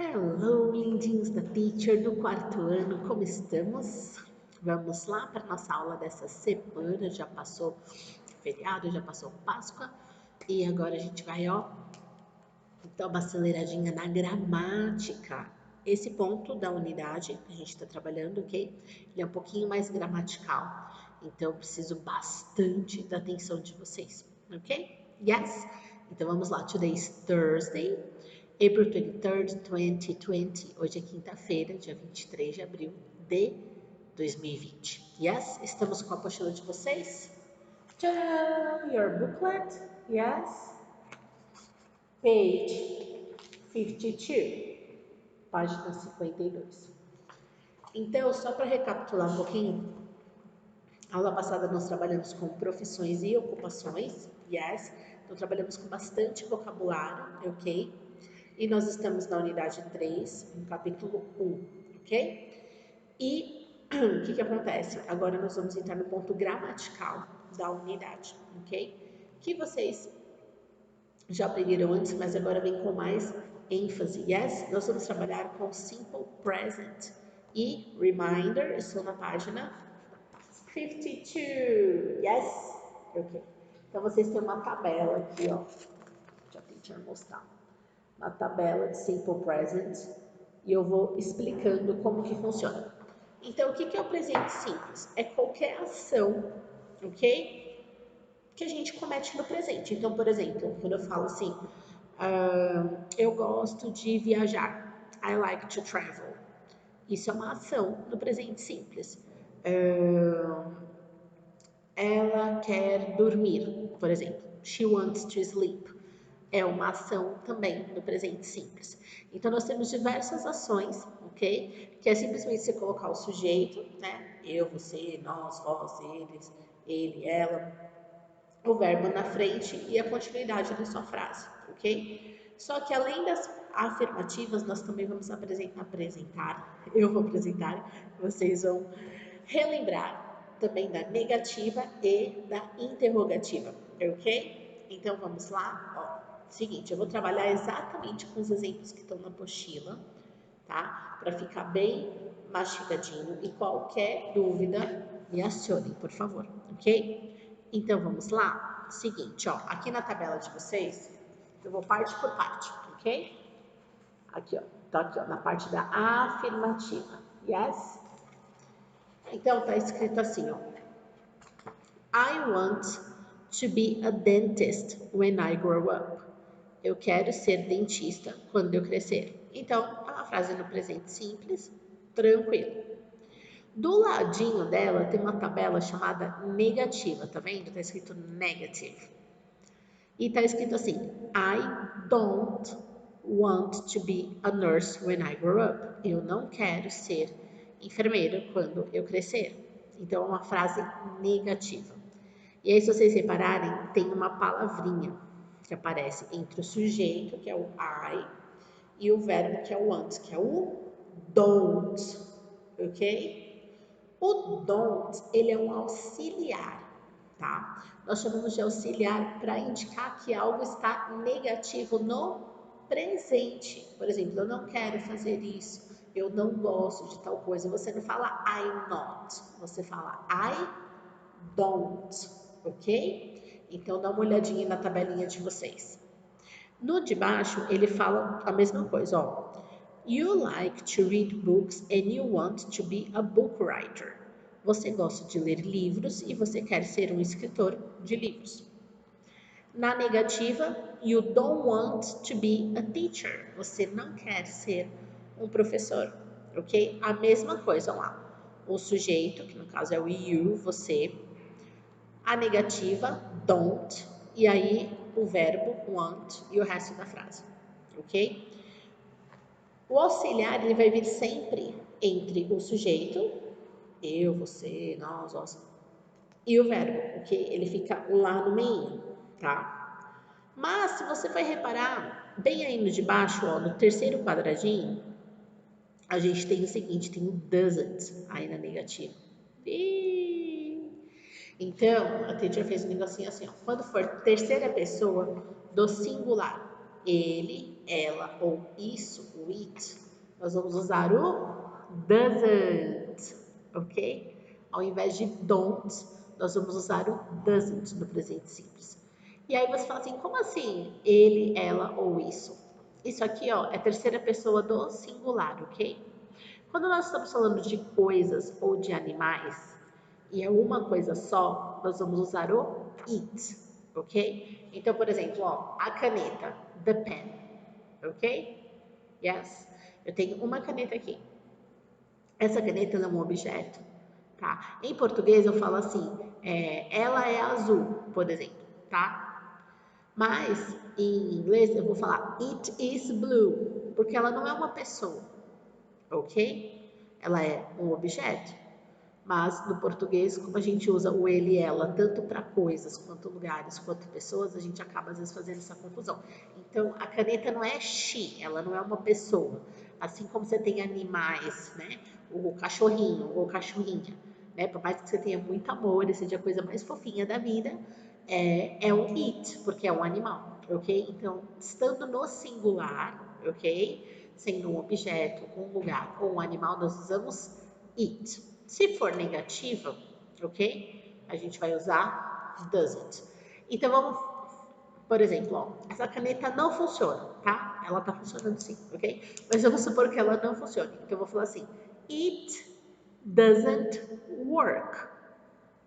Hello, lindinhos da Teacher do quarto ano, como estamos? Vamos lá para nossa aula dessa semana. Já passou feriado, já passou Páscoa e agora a gente vai, dar uma aceleradinha na gramática. Esse ponto da unidade que a gente está trabalhando, ok? Ele é um pouquinho mais gramatical, então eu preciso bastante da atenção de vocês, ok? Yes? Então vamos lá. Today is Thursday, April 23rd, 2020. Hoje é quinta-feira, dia 23 de abril de 2020. Yes? Estamos com a apostila de vocês? Tcharam! Your booklet? Yes? Page 52, página 52. Então, só para recapitular um pouquinho, a aula passada nós trabalhamos com profissões e ocupações, yes? Então, trabalhamos com bastante vocabulário, ok? E nós estamos na unidade 3, no capítulo 1, ok? E o que acontece? Agora nós vamos entrar no ponto gramatical da unidade, ok? Que vocês já aprenderam antes, mas agora vem com mais ênfase. Yes, nós vamos trabalhar com simple present e reminder. Estou na página 52. Yes, ok. Então vocês têm uma tabela aqui, ó. Deixa a teacher mostrar. Uma tabela de simple present e eu vou explicando como que funciona. Então, o que é o presente simples? É qualquer ação, ok? Que a gente comete no presente. Então, por exemplo, quando eu falo assim, eu gosto de viajar. I like to travel. Isso é uma ação no presente simples. Ela quer dormir, por exemplo. She wants to sleep. É uma ação também no presente simples. Então, nós temos diversas ações, ok? Que é simplesmente você colocar o sujeito, né? Eu, você, nós, vós, eles, ele, ela, o verbo na frente e a continuidade da sua frase, ok? Só que além das afirmativas, nós também vamos eu vou apresentar, vocês vão relembrar também da negativa e da interrogativa, ok? Então vamos lá, seguinte, eu vou trabalhar exatamente com os exemplos que estão na apostila, tá? Para ficar bem mastigadinho e qualquer dúvida me acione, por favor, ok? Então vamos lá? Seguinte, aqui na tabela de vocês, eu vou parte por parte, ok? Aqui, tá aqui, na parte da afirmativa. Yes? Então tá escrito assim, I want to be a dentist when I grow up. Eu quero ser dentista quando eu crescer. Então, é uma frase no presente simples, tranquilo. Do ladinho dela tem uma tabela chamada negativa, tá vendo? Tá escrito negative. E tá escrito assim: I don't want to be a nurse when I grow up. Eu não quero ser enfermeiro quando eu crescer. Então é uma frase negativa. E aí, se vocês repararem, tem uma palavrinha que aparece entre o sujeito, que é o I, e o verbo, que é o want, que é o don't. Ok? O don't, ele é um auxiliar, tá? Nós chamamos de auxiliar para indicar que algo está negativo no presente. Por exemplo, eu não quero fazer isso, eu não gosto de tal coisa. Você não fala I'm not, você fala I don't, ok? Então dá uma olhadinha na tabelinha de vocês. No de baixo, ele fala a mesma coisa, You like to read books and you want to be a book writer. Você gosta de ler livros e você quer ser um escritor de livros. Na negativa, you don't want to be a teacher. Você não quer ser um professor, ok? A mesma coisa lá. O sujeito, que no caso é o you, você. A negativa, don't. E aí, o verbo, want, e o resto da frase, ok? O auxiliar ele vai vir sempre entre o sujeito, eu, você, nós, e o verbo, ok? Ele fica lá no meio, tá? Mas se você vai reparar, bem aí no de baixo, no terceiro quadradinho, a gente tem o seguinte, tem o doesn't aí na negativa. Então, a teacher fez um negocinho assim, quando for terceira pessoa do singular, ele, ela ou isso, o it, nós vamos usar o doesn't, ok? Ao invés de don't, nós vamos usar o doesn't no presente simples. E aí você fala assim, como assim ele, ela ou isso? Isso aqui, ó, é terceira pessoa do singular, ok? Quando nós estamos falando de coisas ou de animais, e é uma coisa só, nós vamos usar o it, ok? Então, por exemplo, ó, a caneta, the pen, ok? Yes? Eu tenho uma caneta aqui. Essa caneta é um objeto, tá? Em português eu falo assim, ela é azul, por exemplo, tá? Mas em inglês eu vou falar it is blue, porque ela não é uma pessoa, ok? Ela é um objeto. Mas no português, como a gente usa o ele e ela tanto para coisas, quanto lugares, quanto pessoas, a gente acaba às vezes fazendo essa confusão. Então, a caneta não é she, ela não é uma pessoa. Assim como você tem animais, né? O cachorrinho ou cachorrinha, né? Por mais que você tenha muito amor e seja a coisa mais fofinha da vida, é um it, porque é um animal, ok? Então, estando no singular, ok? Sendo um objeto, um lugar ou um animal, nós usamos it. Se for negativa, ok? A gente vai usar doesn't. Então vamos, por exemplo, ó, essa caneta não funciona, tá? Ela tá funcionando sim, ok? Mas vamos supor que ela não funcione. Então eu vou falar assim: it doesn't work.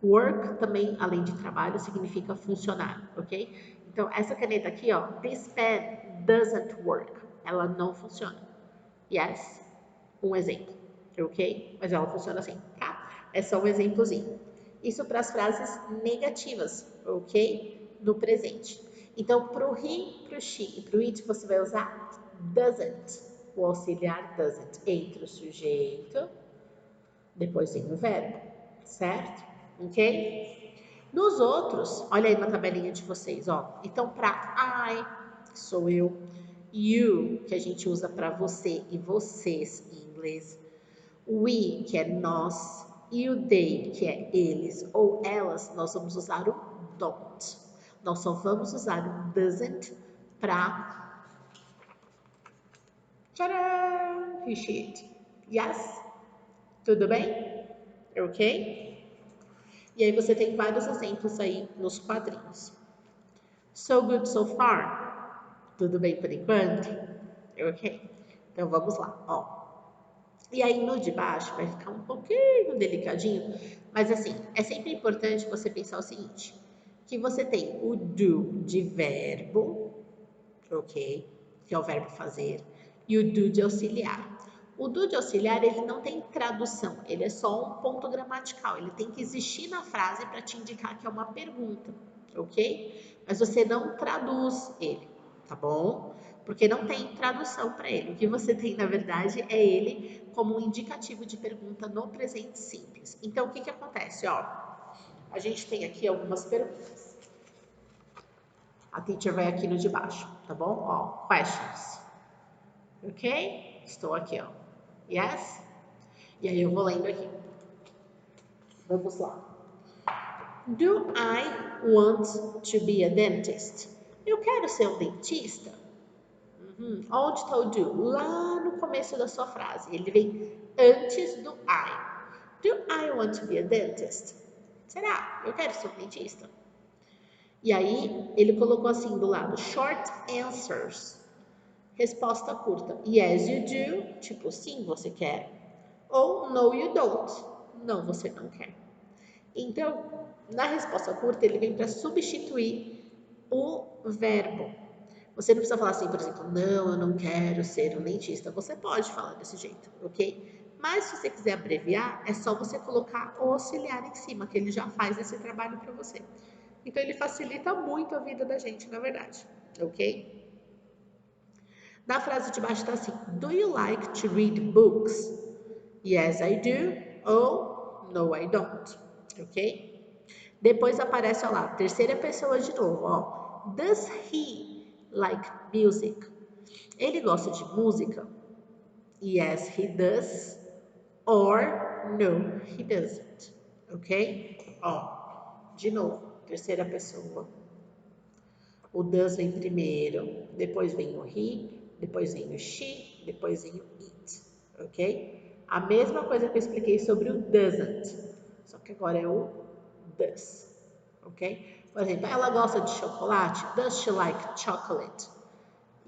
Work também, além de trabalho, significa funcionar, ok? Então essa caneta aqui, ó, this pen doesn't work. Ela não funciona. Yes? Um exemplo, ok? Mas ela funciona assim, tá? É só um exemplozinho. Isso para as frases negativas, ok? No presente. Então, para o he, para o she e para o it, você vai usar doesn't. O auxiliar doesn't. Entre o sujeito, depois vem o verbo, certo? Ok? Nos outros, olha aí na tabelinha de vocês, ó. Então, para I, que sou eu, you, que a gente usa para você e vocês em inglês, we, que é nós, e o they, que é eles ou elas, nós vamos usar o don't. Nós só vamos usar o doesn't para tcharam, fish it. Yes? Tudo bem? Ok? E aí você tem vários exemplos aí nos quadrinhos. So good so far? Tudo bem por enquanto? Ok? Então vamos lá, ó. E aí no de baixo vai ficar um pouquinho delicadinho, mas assim, é sempre importante você pensar o seguinte, que você tem o do de verbo, ok? Que é o verbo fazer, e o do de auxiliar. O do de auxiliar, ele não tem tradução, ele é só um ponto gramatical, ele tem que existir na frase para te indicar que é uma pergunta, ok? Mas você não traduz ele, tá bom? Porque não tem tradução para ele. O que você tem, na verdade, é ele como um indicativo de pergunta no presente simples. Então, o que que acontece? Ó, a gente tem aqui algumas perguntas. A teacher vai aqui no de baixo, tá bom? Ó, questions. Ok? Estou aqui, ó. Yes? E aí eu vou lendo aqui. Vamos lá. Do I want to be a dentist? Eu quero ser um dentista. Onde está o do? Lá no começo da sua frase. Ele vem antes do I. Do I want to be a dentist? Será? Eu quero ser um dentista. E aí ele colocou assim do lado, short answers. Resposta curta. Yes, you do. Tipo, sim, você quer. Ou no, you don't. Não, você não quer. Então, na resposta curta, ele vem para substituir o verbo. Você não precisa falar assim, por exemplo, não, eu não quero ser um dentista. Você pode falar desse jeito, ok? Mas se você quiser abreviar, é só você colocar o auxiliar em cima, que ele já faz esse trabalho para você. Então, ele facilita muito a vida da gente, na verdade, ok? Na frase de baixo está assim: do you like to read books? Yes, I do. Ou no, I don't. Ok? Depois aparece, ó lá, terceira pessoa de novo, ó. Does he like music? Ele gosta de música? Yes, he does. Or no, he doesn't. Ok? Ó, de novo, terceira pessoa. O does vem primeiro, depois vem o he, depois vem o she, depois vem o it, ok? A mesma coisa que eu expliquei sobre o doesn't, só que agora é o does, ok? Por exemplo, ela gosta de chocolate? Does she like chocolate?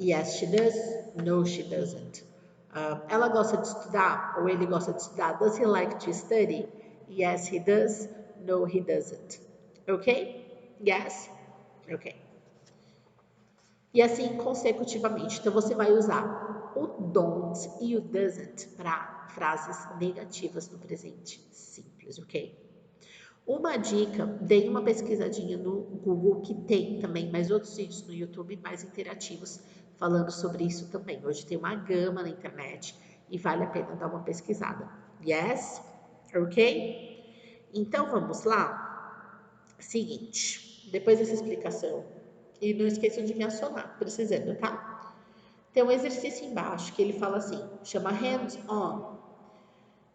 Yes, she does. No, she doesn't. Ela gosta de estudar? Ou ele gosta de estudar? Does he like to study? Yes, he does. No, he doesn't. Ok? Yes? Ok. E assim consecutivamente. Então você vai usar o don't e o doesn't para frases negativas no presente simples, ok? Uma dica, dei uma pesquisadinha no Google que tem também mais outros vídeos no YouTube mais interativos falando sobre isso também. Hoje tem uma gama na internet e vale a pena dar uma pesquisada. Yes? Ok? Então vamos lá? Seguinte, depois dessa explicação, e não esqueçam de me acionar, precisando, tá? Tem um exercício embaixo que ele fala assim, chama hands on.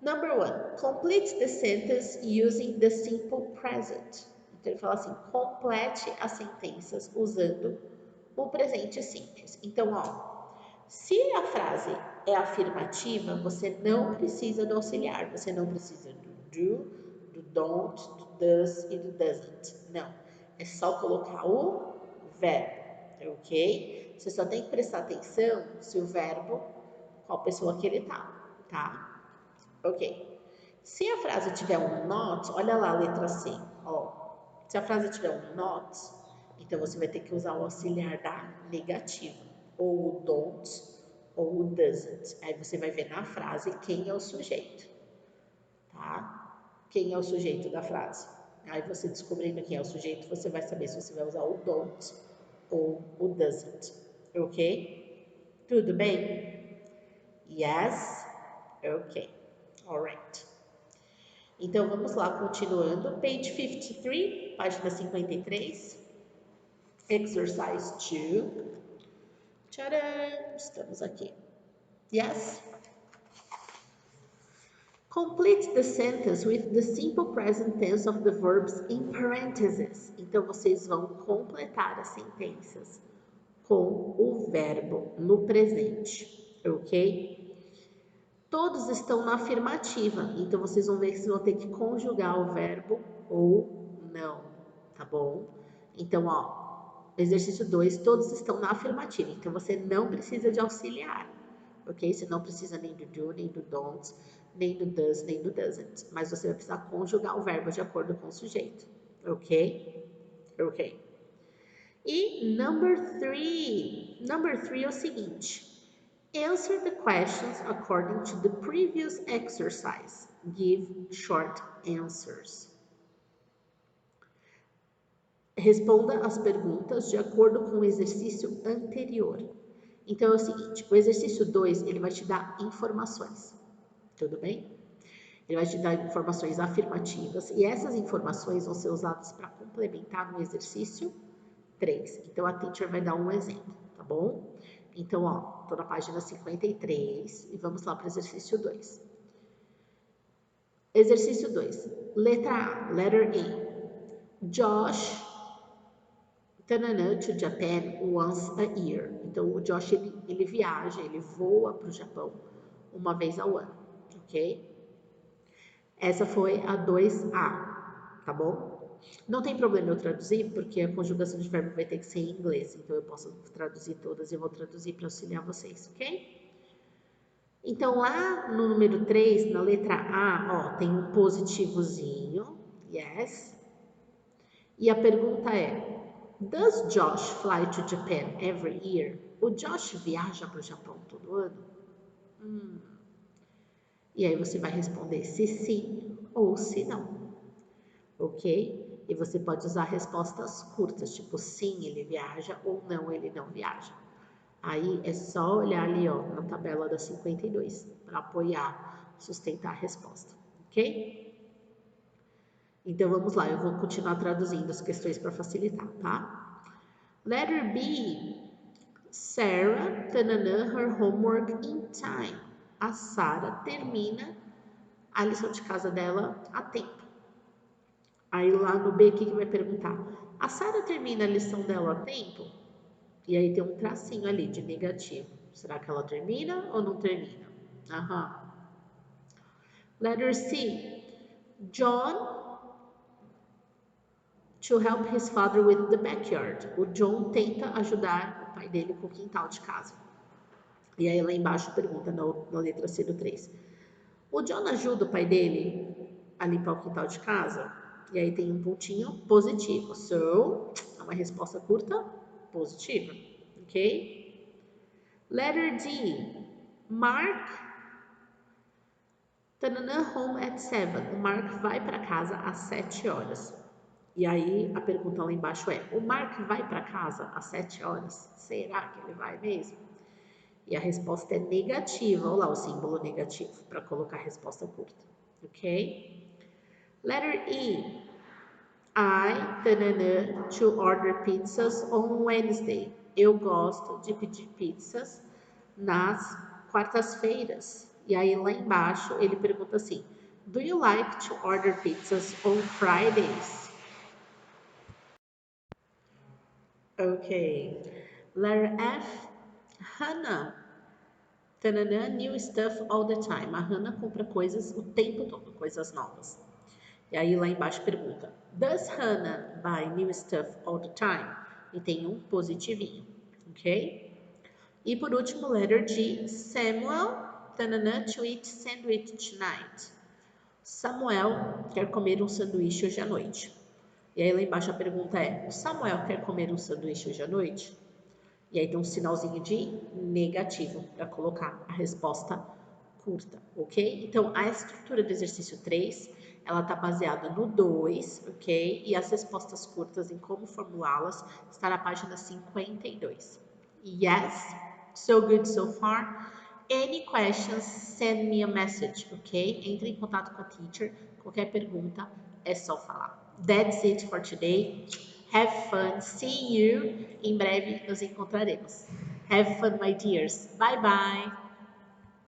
Number 1, complete the sentence using the simple present. Então ele fala assim, complete as sentenças usando o presente simples. Então, ó, se a frase é afirmativa, você não precisa do auxiliar, você não precisa do don't, do does e do doesn't. Não, é só colocar o verbo, ok? Você só tem que prestar atenção se o verbo, qual pessoa que ele tá? Ok. Se a frase tiver um not, olha lá a letra C, ó. Se a frase tiver um not, então você vai ter que usar o auxiliar da negativa, ou o don't, ou o doesn't. Aí você vai ver na frase quem é o sujeito, tá? Quem é o sujeito da frase. Aí você descobrindo quem é o sujeito, você vai saber se você vai usar o don't ou o doesn't, ok? Tudo bem? Yes? Ok. Alright. Então vamos lá, continuando. Page 53, página 53. Exercise 2. Tcharam! Estamos aqui. Yes? Complete the sentence with the simple present tense of the verbs in parentheses. Então vocês vão completar as sentenças com o verbo no presente, ok? Todos estão na afirmativa, então vocês vão ver que vocês vão ter que conjugar o verbo ou não, tá bom? Então, ó, exercício 2, todos estão na afirmativa, então você não precisa de auxiliar, ok? Você não precisa nem do do, nem do don't, nem do does, nem do doesn't, mas você vai precisar conjugar o verbo de acordo com o sujeito, ok? Ok. E number 3 é o seguinte. Answer the questions according to the previous exercise. Give short answers. Responda as perguntas de acordo com o exercício anterior. Então é o seguinte, o exercício 2, ele vai te dar informações. Tudo bem? Ele vai te dar informações afirmativas e essas informações vão ser usadas para complementar no exercício 3. Então a teacher vai dar um exemplo, tá bom? Então, ó, tô na página 53 e vamos lá para o exercício 2. Exercício 2. Letra A, letter A. Josh to Japan once a year. Então, o Josh, ele viaja, ele voa para o Japão uma vez ao ano, ok? Essa foi a 2A, tá bom? Não tem problema eu traduzir, porque a conjugação de verbo vai ter que ser em inglês, então eu posso traduzir todas e eu vou traduzir para auxiliar vocês, ok? Então, lá no número 3, na letra A, ó, tem um positivozinho, yes. E a pergunta é, does Josh fly to Japan every year? O Josh viaja para o Japão todo ano? E aí você vai responder se sim ou se não, ok? E você pode usar respostas curtas, tipo sim, ele viaja ou não, ele não viaja. Aí é só olhar ali, ó, na tabela da 52 para apoiar, sustentar a resposta, ok? Então vamos lá, eu vou continuar traduzindo as questões para facilitar, tá? Letter B. Sarah her homework in time. A Sarah termina a lição de casa dela a tempo. Aí lá no B, o que vai perguntar? A Sarah termina a lição dela a tempo? E aí tem um tracinho ali de negativo. Será que ela termina ou não termina? Aham. Letter C. John to help his father with the backyard. O John tenta ajudar o pai dele com o quintal de casa. E aí lá embaixo pergunta na letra C do 3. O John ajuda o pai dele a limpar o quintal de casa? E aí tem um pontinho positivo. So, é uma resposta curta, positiva. Ok? Letter D. Mark home at 7. O Mark vai para casa às 7 horas. E aí a pergunta lá embaixo é: o Mark vai para casa às 7 horas? Será que ele vai mesmo? E a resposta é negativa. Olha lá o símbolo negativo para colocar a resposta curta. Ok? Letter E. To order pizzas on Wednesday. Eu gosto de pedir pizzas nas quartas-feiras. E aí lá embaixo ele pergunta assim: Do you like to order pizzas on Fridays? Ok. Letter F. Hannah. New stuff all the time. A Hannah compra coisas o tempo todo, coisas novas. E aí lá embaixo pergunta: Does Hannah buy new stuff all the time? E tem um positivinho, ok? E por último, letter G. Samuel to eat sandwich tonight. Samuel quer comer um sanduíche hoje à noite. E aí lá embaixo a pergunta é: Samuel quer comer um sanduíche hoje à noite? E aí tem um sinalzinho de negativo para colocar a resposta curta, ok? Então, a estrutura do exercício 3, ela está baseada no 2, ok? E as respostas curtas em como formulá-las está na página 52. Yes, so good so far. Any questions, send me a message, ok? Entre em contato com a teacher. Qualquer pergunta é só falar. That's it for today. Have fun. See you. Em breve nos encontraremos. Have fun, my dears. Bye bye.